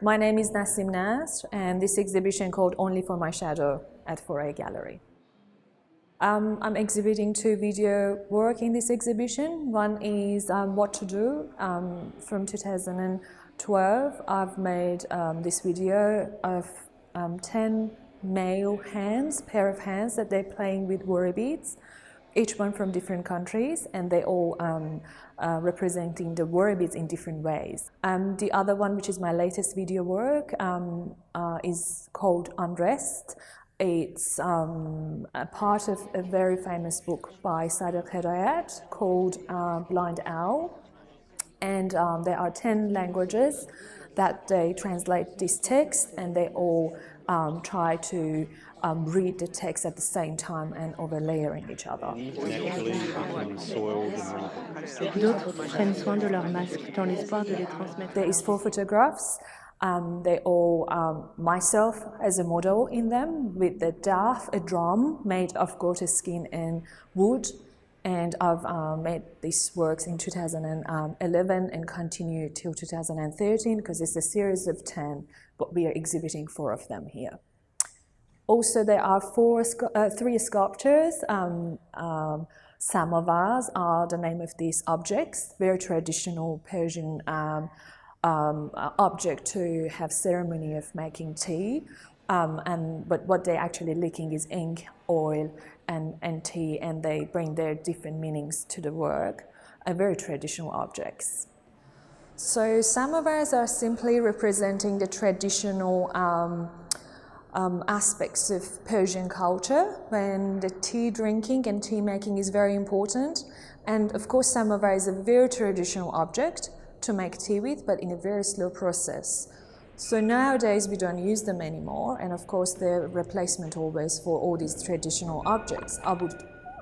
My name is Nasim Nasr, and this exhibition called Only for My Shadow at 4A Gallery. I'm exhibiting 2 video work in this exhibition. One is What to Do from 2012. I've made this video of 10 male hands, pair of hands that they're playing with worry beads, each one from different countries, and they all representing the worry beads in different ways. The other one, which is my latest video work, is called Undressed. It's a part of a very famous book by Sadiq Hidayat called Blind Owl. And there are 10 languages that they translate this text, and they all try to read the text at the same time and overlaying each other. There is 4 photographs. They all, myself as a model in them, with the daf, a drum made of goat skin and wood. And I've made these works in 2011 and continue till 2013 because it's a series of 10, but we are exhibiting 4 of them here. Also, there are 3 sculptures. Samovars are the name of these objects, very traditional Persian object to have ceremony of making tea. But what they're actually licking is ink, oil, and tea, and they bring their different meanings to the work, very traditional objects. So samovars are simply representing the traditional aspects of Persian culture, when the tea drinking and tea making is very important. And of course, samovar is a very traditional object to make tea with, but in a very slow process. So nowadays we don't use them anymore, and of course they're replacement always for all these traditional objects.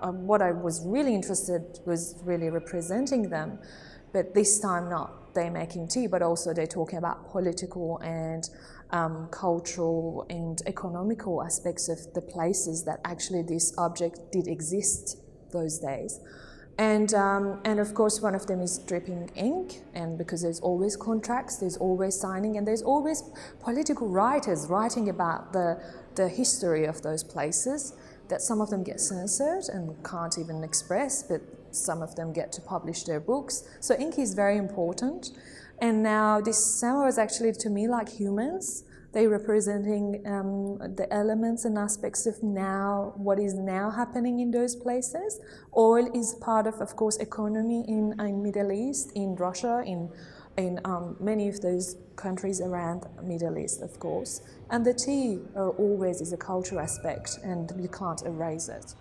What I was really interested was really representing them, but this time not they're making tea, but also they're talking about political and cultural and economical aspects of the places that actually this object did exist those days. And of course, one of them is dripping ink, and because there's always contracts, there's always signing, and there's always political writers writing about the history of those places, that some of them get censored and can't even express, but some of them get to publish their books. So ink is very important. And now this samovar is actually, to me, like humans. They're representing the elements and aspects of now, what is now happening in those places. Oil is part of course, economy in Middle East, in Russia, in many of those countries around Middle East, of course. And the tea always is a cultural aspect, and you can't erase it.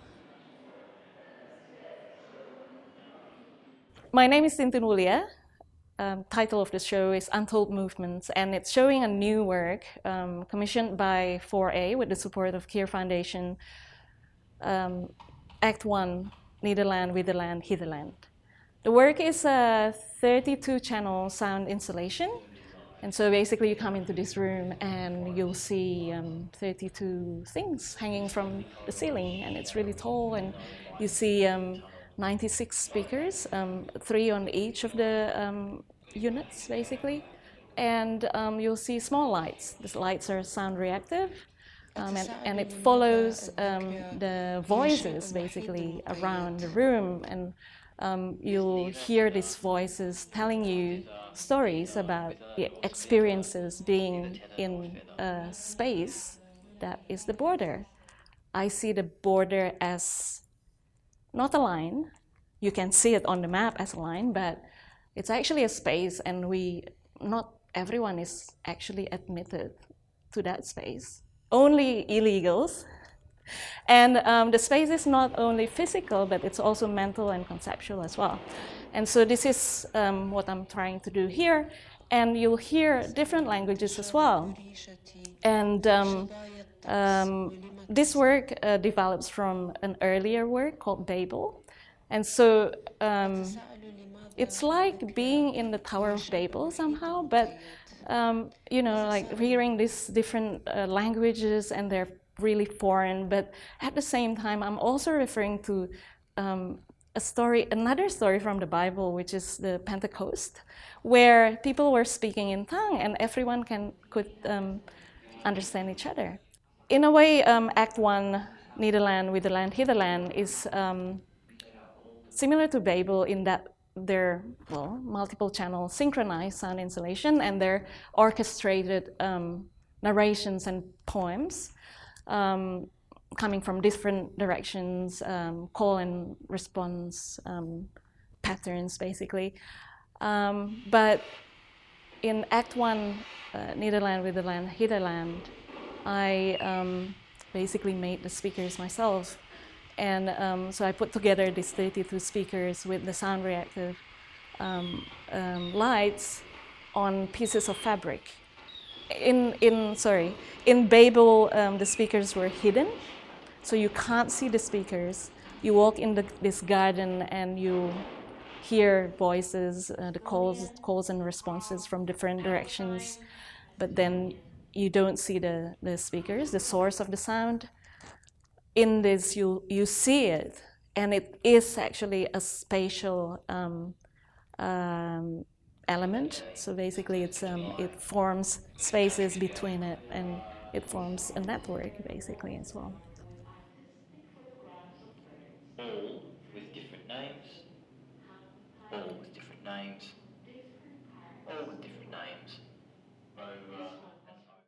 My name is Tintin Wulia. Title of the show is Untold Movements, and it's showing a new work commissioned by 4A with the support of Keir Foundation, Act 1, Neitherland, Whitherland, Hitherland. The work is a 32-channel sound installation, and so basically you come into this room and you'll see 32 things hanging from the ceiling, and it's really tall, and you see 96 speakers, 3 on each of the units, basically. And you'll see small lights. These lights are sound reactive, and it follows the voices, basically, around the room. And you'll hear these voices telling you stories about the experiences being in a space that is the border. I see the border as not a line. You can see it on the map as a line, but it's actually a space, and not everyone is actually admitted to that space. Only illegals. And the space is not only physical, but it's also mental and conceptual as well. And so this is what I'm trying to do here. And you'll hear different languages as well. And this work develops from an earlier work called Babel. And so it's like being in the Tower of Babel somehow, but you know, like hearing these different languages, and they're really foreign, but at the same time I'm also referring to another story from the Bible, which is the Pentecost, where people were speaking in tongue and everyone could understand each other. In a way, Act 1, Neitherland, Whitherland, Hitherland is similar to Babel in that they're multiple channel synchronized sound installation, and they're orchestrated narrations and poems coming from different directions, call and response patterns, basically. But in Act 1, Neitherland, Whitherland, Hitherland, I basically made the speakers myself. And so I put together these 32 speakers with the sound reactive lights on pieces of fabric. In Babel, the speakers were hidden, so you can't see the speakers. You walk in this garden and you hear voices, the calls and responses from different directions, but then you don't see the speakers, the source of the sound. In this, you see it, and it is actually a spatial element. So basically, it forms spaces between it, and it forms a network, basically, as well.